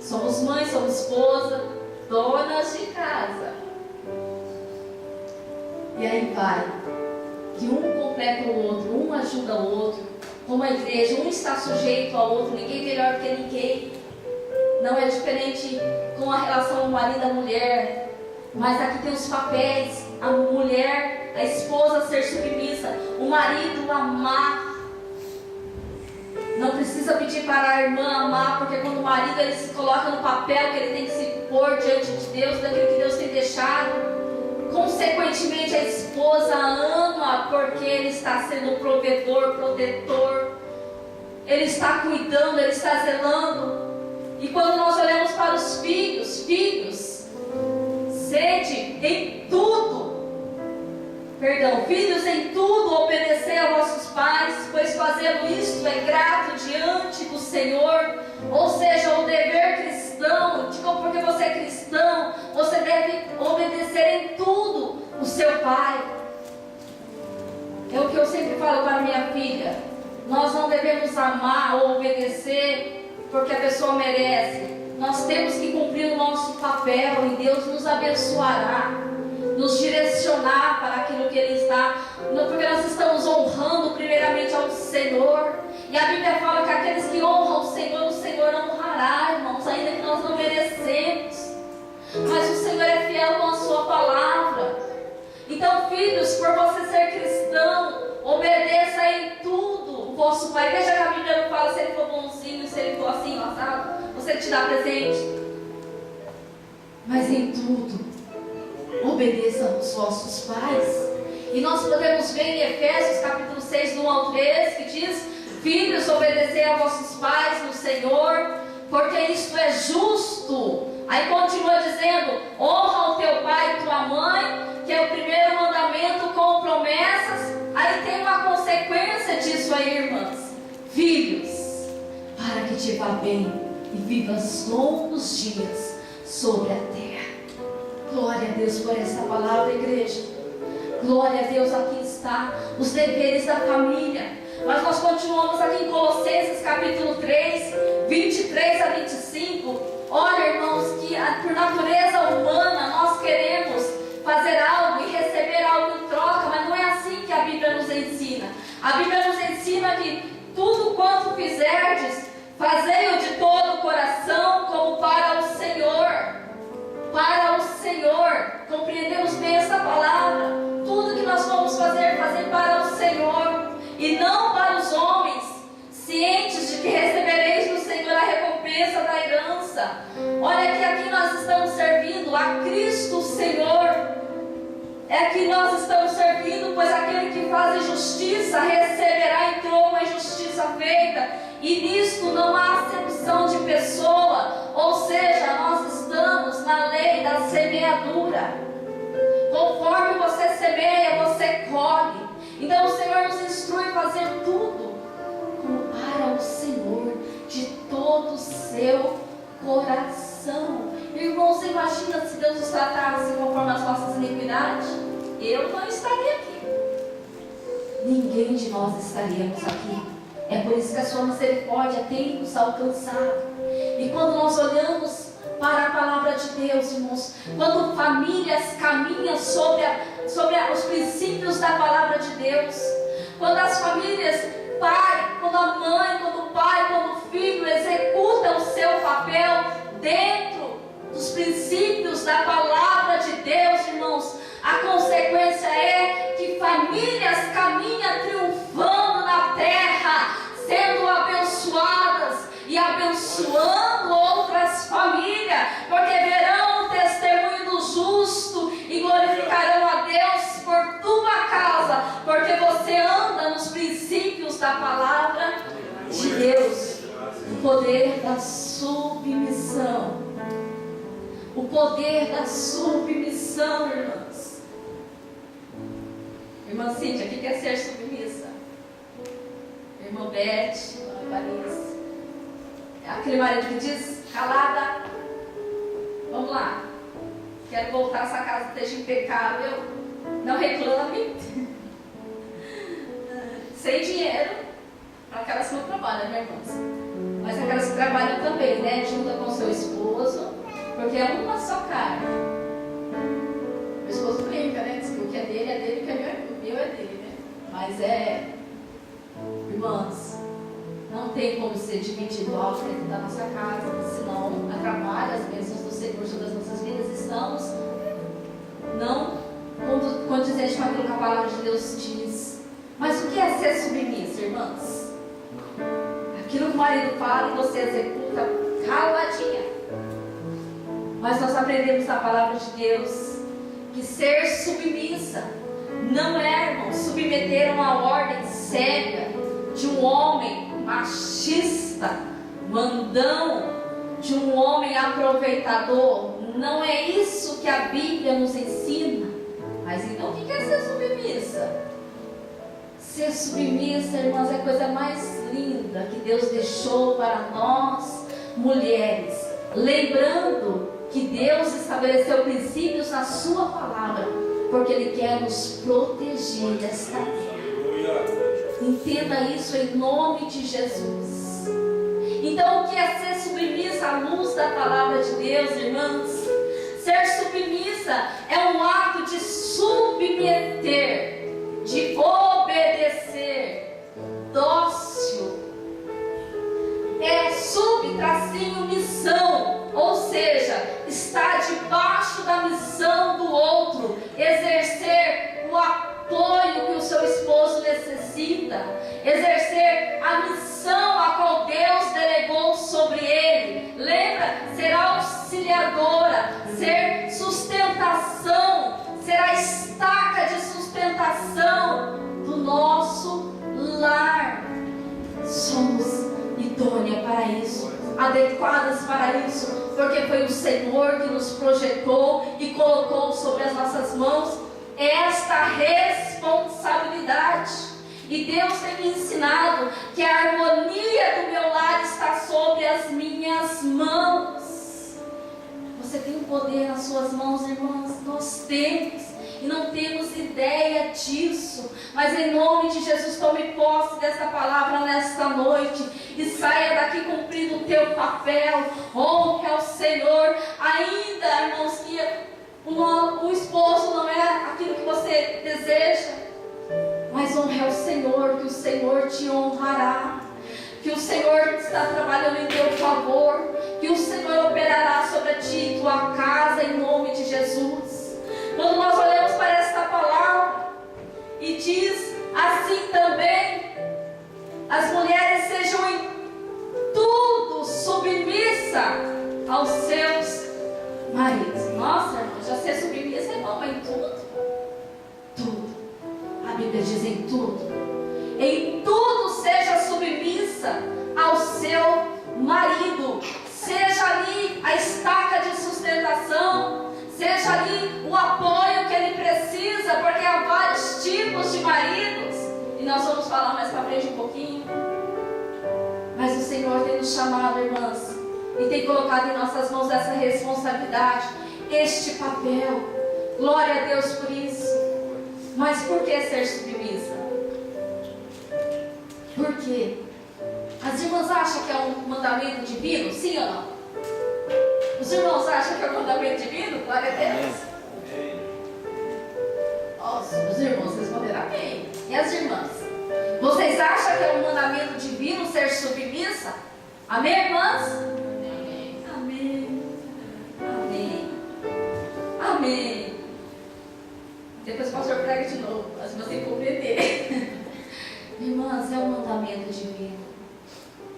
Somos mães, somos esposa, donas de casa. E aí vai, que um completa o outro, um ajuda o outro. Como a igreja, um está sujeito ao outro, ninguém melhor que ninguém. Não é diferente com a relação ao marido e à mulher. Mas aqui tem os papéis: a mulher, a esposa ser submissa, o marido amar. Não precisa pedir para a irmã amar, porque quando o marido ele se coloca no papel que ele tem que se pôr diante de Deus, daquilo que Deus tem deixado, consequentemente a esposa ama, porque ele está sendo provedor, protetor, ele está cuidando, ele está zelando. E quando nós olhamos para os filhos, sede em tudo, filhos em tudo, obedecei a vossos pais, pois fazendo isto é grato diante do Senhor. Ou seja, o dever cristão, porque você é cristão, você deve obedecer em tudo o seu pai. É o que eu sempre falo para minha filha: nós não devemos amar ou obedecer porque a pessoa merece. Nós temos que cumprir o nosso papel e Deus nos abençoará. nos direcionar para aquilo que Ele está, porque nós estamos honrando primeiramente ao Senhor. E a Bíblia fala que aqueles que honram o Senhor honrará, irmãos, ainda que nós não merecemos. Mas o Senhor é fiel com a sua palavra. Então, filhos, por você ser cristão, obedeça em tudo o vosso pai. Veja que a Bíblia não fala se ele for bonzinho, se ele for assim, assado, você te dá presente. Mas em tudo, obedeçam os vossos pais. E nós podemos ver em Efésios capítulo 6, do 1 ao 13, que diz: filhos, obedecei a vossos pais no Senhor, porque isto é justo. Aí continua dizendo: honra o teu pai e tua mãe, que é o primeiro mandamento com promessas. Aí tem uma consequência disso aí, irmãs. Filhos, para que te vá bem e vivas longos dias sobre a terra. Glória a Deus por essa palavra, igreja. Glória a Deus, aqui está os deveres da família. Mas nós continuamos aqui em Colossenses capítulo 3, 23 a 25. Olha, irmãos, que por natureza humana nós queremos fazer algo e receber algo em troca, mas não é assim que a Bíblia nos ensina. A Bíblia nos ensina que tudo quanto fizerdes, fazei-o de todo o coração, como para o Senhor. Para o Senhor. Compreendemos bem essa palavra? Tudo que nós vamos fazer, fazer para o Senhor e não para os homens, cientes de que recebereis do Senhor a recompensa da herança. Olha que aqui nós estamos servindo a Cristo Senhor. É que nós estamos servindo, pois aquele que faz justiça receberá em troco a justiça feita. E nisto não há acepção de pessoa, ou seja, nós estamos na lei da semeadura. Conforme você semeia, você colhe. Então o Senhor nos instrui a fazer tudo como para o Senhor, de todo o seu coração. Irmão, você imagina se Deus nos tratasse conforme as nossas iniquidades? Eu não estaria aqui. Ninguém de nós estaríamos aqui. É por isso que a sua misericórdia tem nos alcançado. E quando nós olhamos para a palavra de Deus, irmãos, quando famílias caminham sobre os princípios da palavra de Deus, quando as famílias, pai, quando a mãe, quando o pai, quando o filho executam o seu papel dentro dos princípios da palavra de Deus, irmãos, a consequência é que famílias caminham triunfando na terra, sendo abençoadas e abençoando outras famílias, porque verão o testemunho do justo e glorificarão a Deus por tua causa, porque você anda nos princípios da palavra de Deus. O poder da submissão. O poder da submissão, irmãs. Irmã Cíntia, o que quer ser submissa? Irmã Beth, irmã Vanessa. Aquele marido que diz, calada, vamos lá, quero voltar, essa casa esteja impecável, não reclame. Sem dinheiro, para aquelas que não trabalham, né, irmãs? Mas aquelas que trabalham também, né, junto com seu esposo, porque é uma só carne. Meu esposo brinca, né, diz que o que é dele, o que é meu é dele, né? Mas irmãs, não tem como ser dividido algo dentro da nossa casa, senão atrapalha as bênçãos do Senhor sobre as nossas vidas. Estamos não condizente com aquilo que a palavra de Deus diz. Mas o que é ser submissa, irmãs? Aquilo que o marido fala e você executa caladinha. Mas nós aprendemos na palavra de Deus que ser submissa não é, irmão, submeter uma ordem cega de um homem machista, mandão, de um homem aproveitador. Não é isso que a Bíblia nos ensina. Mas então o que é ser submissa? Ser submissa, irmãs, é a coisa mais linda que Deus deixou para nós, mulheres. Lembrando que Deus estabeleceu princípios na sua palavra, porque Ele quer nos proteger desta terra. Entenda isso em nome de Jesus. Então, o que é ser submissa à luz da palavra de Deus, irmãs? Ser submissa é um ato de submeter, de obedecer, dócil. É sub-missão, ou seja, está debaixo da missão do outro, exercer o apoio que o seu esposo necessita, exercer a missão a qual Deus delegou sobre ele. Lembra? Ser auxiliadora, ser sustentação, ser a estaca de sustentação do nosso lar. Somos idôneas para isso, adequadas para isso, porque foi o Senhor que nos projetou e colocou sobre as nossas mãos esta responsabilidade. E Deus tem me ensinado que a harmonia do meu lar está sobre as minhas mãos. Você tem o poder nas suas mãos, irmãs. Nós temos. E não temos ideia disso. Mas em nome de Jesus, tome posse dessa palavra nesta noite. E saia daqui cumprindo o teu papel. Honre ao Senhor. Ainda, irmãos, que o esposo não é aquilo que você deseja. Mas honre ao Senhor, que o Senhor te honrará. Que o Senhor está trabalhando em teu favor. Que o Senhor operará sobre ti e tua casa em nome de Jesus. Quando nós olhamos para esta palavra e diz assim também: as mulheres sejam em tudo submissa aos seus maridos. Nossa, irmão, já ser submissa é bom em tudo. Tudo. A Bíblia diz em tudo. Em tudo seja submissa ao seu marido. Seja ali a estaca de sustentação. Seja ali o apoio que ele precisa, porque há vários tipos de maridos. E nós vamos falar mais para frente um pouquinho. Mas o Senhor tem nos chamado, irmãs, e tem colocado em nossas mãos essa responsabilidade, este papel. Glória a Deus por isso. Mas por que ser submissa? Por quê? As irmãs acham que é um mandamento divino? Sim ou não? Os irmãos acham que é um mandamento divino? Glória a Deus. Nossa, os irmãos responderam amém. E as irmãs? Vocês acham que é um mandamento divino ser submissa? Amém, irmãs? Amém. Amém. Amém. Amém. Depois o pastor prega de novo, mas você compreender. Irmãs, é um mandamento divino.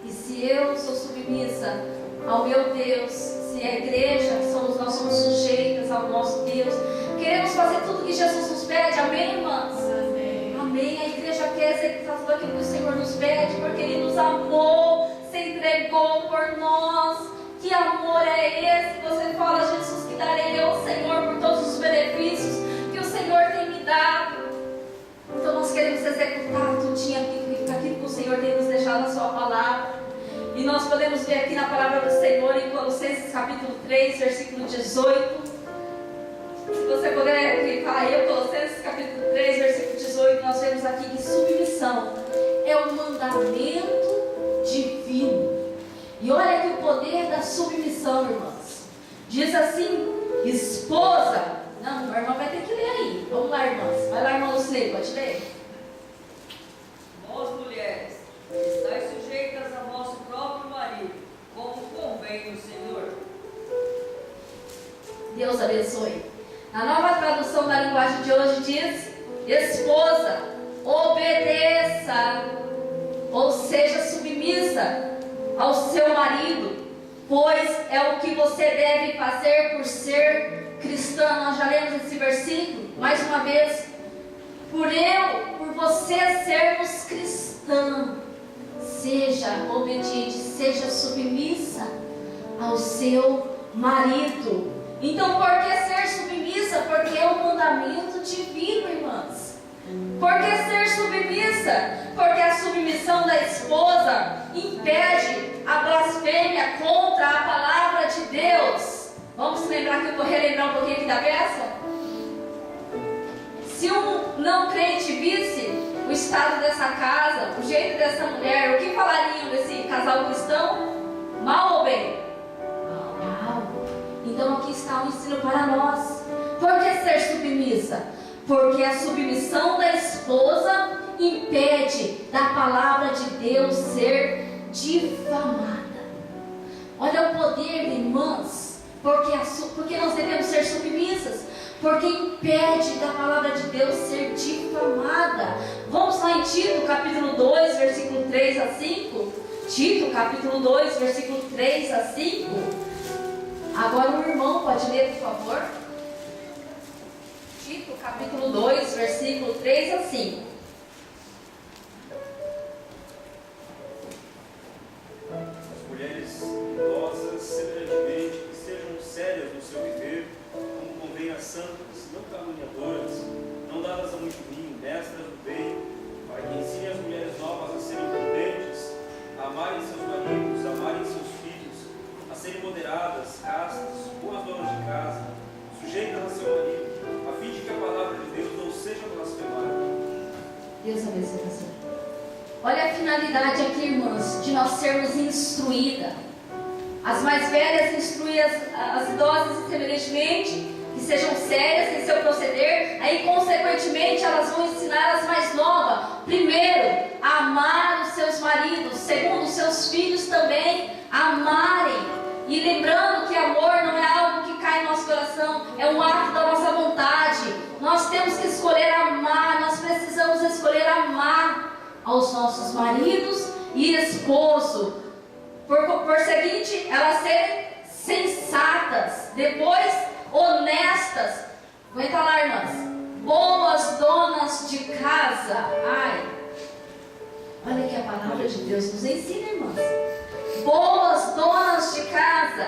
E se eu sou submissa ao meu Deus, se a igreja, nós somos sujeitas ao nosso Deus, queremos fazer tudo que Jesus nos pede, amém, irmãs? Amém. Amém. A igreja quer executar tudo aquilo que o Senhor nos pede, porque Ele nos amou, se entregou por nós. Que amor é esse? Você fala, Jesus, que darei ao Senhor por todos os benefícios que o Senhor tem me dado. Então nós queremos executar tudinho aquilo que o Senhor tem nos deixado na sua palavra. E nós podemos ver aqui na palavra do Senhor em Colossenses capítulo 3, versículo 18. Se você puder clicar aí, Colossenses capítulo 3, versículo 18, nós vemos aqui que submissão é um mandamento divino. E olha aqui o poder da submissão, irmãs. Diz assim: esposa. Não, a irmã vai ter que ler aí. Vamos lá, irmãs. Vai lá, irmã Lucilei, pode ler. Vós, mulheres, estáis sujeitas a vosso próprio marido, como convém no Senhor. Deus abençoe. Na nova tradução da linguagem de hoje diz: esposa, obedeça, ou seja, submissa ao seu marido, pois é o que você deve fazer por ser cristã. Nós já lemos esse versículo mais uma vez. Por você sermos cristãos, seja obediente, seja submissa ao seu marido. Então, por que ser submissa? Porque é um mandamento divino, irmãs. Por que ser submissa? Porque a submissão da esposa impede a blasfêmia contra a palavra de Deus. Vamos se lembrar que eu vou relembrar um pouquinho aqui da peça? Se um não crente visse o estado dessa casa, o jeito dessa mulher, o que falariam desse casal cristão? Mal ou bem? Mal. Então aqui está um ensino para nós. Por que ser submissa? Porque a submissão da esposa impede da palavra de Deus ser difamada. Olha o poder, irmãs, porque nós devemos ser submissas, porque impede da palavra de Deus ser difamada. Vamos lá em Tito, capítulo 2, versículo 3 a 5. Tito, capítulo 2, versículo 3 a 5. Agora o irmão pode ler, por favor. Tito, capítulo 2, versículo 3 a 5. As mulheres idosas, semelhantemente, que sejam sérias no seu viver, como convém a santas, não caluniadoras, não dadas a muito vinho, mestras do bem, para que ensinem as mulheres novas a serem prudentes, a amarem seus maridos, a amarem seus filhos, a serem moderadas, castas, boas donas de casa, sujeitas a seu marido, a fim de que a palavra de Deus não seja blasfemada. Deus abençoe a senhora. Olha a finalidade aqui, irmãs, de nós sermos instruídas. As mais velhas instruem as idosas semelhantemente, que sejam sérias em seu proceder, aí consequentemente elas vão ensinar as mais novas, primeiro, a amar os seus maridos, segundo, os seus filhos também amarem, e lembrando que amor não é algo que cai no nosso coração, é um ato da nossa vontade. Nós temos que escolher amar, nós precisamos escolher amar aos nossos maridos e esposo, por seguinte, elas serem sensatas, depois honestas, aguenta lá, irmãs, boas donas de casa. Ai, olha que a palavra de Deus nos ensina, irmãs. Boas donas de casa,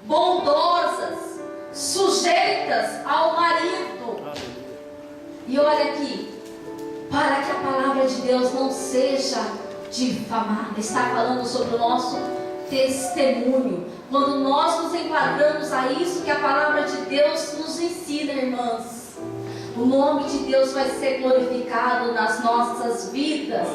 bondosas, sujeitas ao marido. E olha aqui, para que a palavra de Deus não seja difamada, está falando sobre o nosso testemunho. Quando nós nos enquadramos a isso que a palavra de Deus nos ensina, irmãs, o nome de Deus vai ser glorificado nas nossas vidas.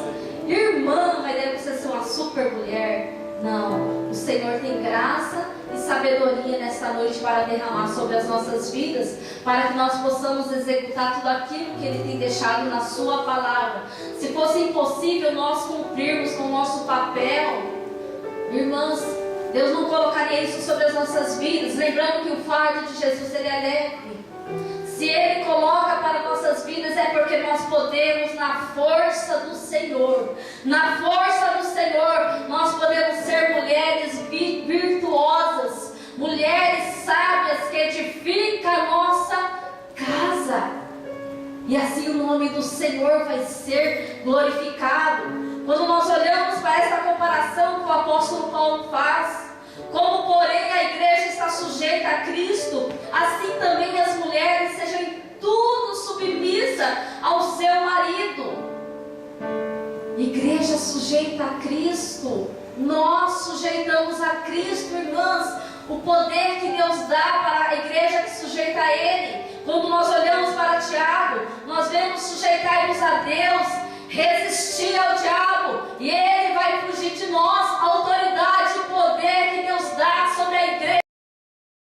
Irmã, mas deve ser uma super mulher. Não, o Senhor tem graça e sabedoria nesta noite para derramar sobre as nossas vidas, para que nós possamos executar tudo aquilo que Ele tem deixado na Sua palavra. Se fosse impossível nós cumprirmos com o nosso papel, irmãs, Deus não colocaria isso sobre as nossas vidas, lembrando que o fardo de Jesus ele é leve. Se Ele coloca para nossas vidas é porque nós podemos, na força do Senhor, na força do Senhor, nós podemos ser mulheres virtuosas, mulheres sábias que edificam a nossa casa. E assim o nome do Senhor vai ser glorificado. Quando nós olhamos para essa comparação que o apóstolo Paulo faz, como porém a igreja está sujeita a Cristo, assim também as mulheres sejam em tudo submissas ao seu marido. Igreja sujeita a Cristo, nós sujeitamos a Cristo, irmãs. O poder que Deus dá para a igreja que sujeita a Ele. Quando nós olhamos para Tiago, nós vemos sujeitar-nos a Deus, resistir ao diabo, e Ele